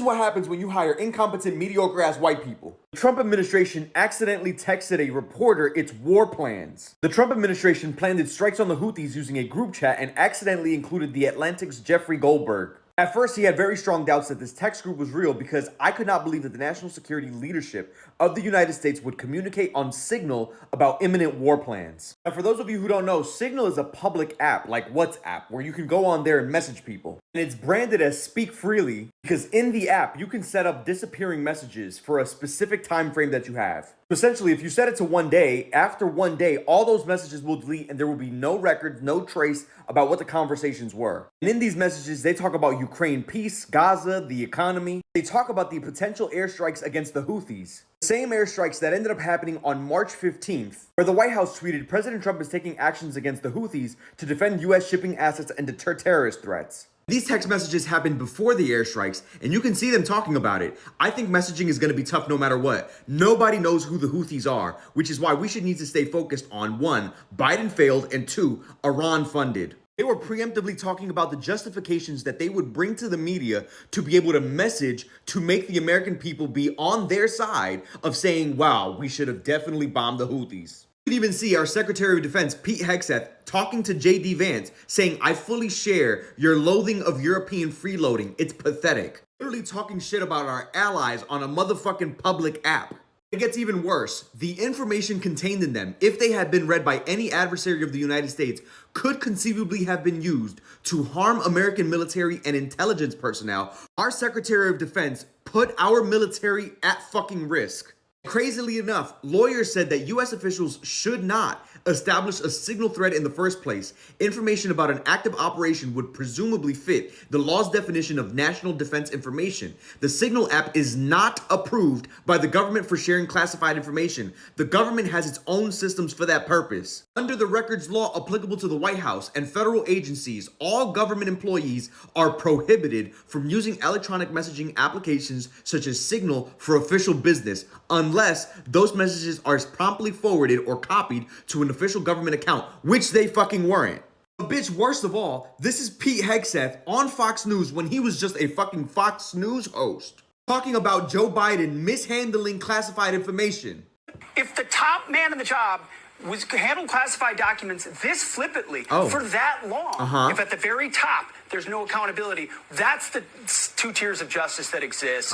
what happens when you hire incompetent, mediocre-ass white people. The Trump administration accidentally texted a reporter its war plans. The Trump administration planned its strikes on the Houthis using a group chat and accidentally included The Atlantic's Jeffrey Goldberg. At first, he had very strong doubts that this text group was real because I could not believe that the national security leadership of the United States would communicate on Signal about imminent war plans. Now, for those of you who don't know, Signal is a public app like WhatsApp where you can go on there and message people. And it's branded as Speak Freely because in the app, you can set up disappearing messages for a specific time frame that you have. So essentially, if you set it to 1 day, after 1 day, all those messages will delete and there will be no record, no trace about what the conversations were. And in these messages, they talk about Ukraine peace, Gaza, the economy. They talk about the potential airstrikes against the Houthis. The same airstrikes that ended up happening on March 15th, where the White House tweeted, President Trump is taking actions against the Houthis to defend U.S. shipping assets and deter terrorist threats. These text messages happened before the airstrikes, and you can see them talking about it. I think messaging is going to be tough no matter what. Nobody knows who the Houthis are, which is why we should need to stay focused on 1, Biden failed, and 2, Iran funded. They were preemptively talking about the justifications that they would bring to the media to be able to message to make the American people be on their side of saying, wow, we should have definitely bombed the Houthis. You can even see our Secretary of Defense, Pete Hegseth, talking to J.D. Vance, saying, I fully share your loathing of European freeloading. It's pathetic. Literally talking shit about our allies on a motherfucking public app. It gets even worse. The information contained in them, if they had been read by any adversary of the United States, could conceivably have been used to harm American military and intelligence personnel. Our Secretary of Defense put our military at fucking risk. Crazily enough, lawyers said that U.S. officials should not establish a signal threat in the first place. Information about an active operation would presumably fit the law's definition of national defense information. The Signal app is not approved by the government for sharing classified information. The government has its own systems for that purpose. Under the records law applicable to the White House and federal agencies, all government employees are prohibited from using electronic messaging applications such as Signal for official business, unless those messages are promptly forwarded or copied to an official government account, which they fucking weren't. But bitch, worst of all, this is Pete Hegseth on Fox News when he was just a fucking Fox News host, talking about Joe Biden mishandling classified information. If the top man in the job was handled classified documents this flippantly for that long, if at the very top there's no accountability, that's the 2 tiers of justice that exist.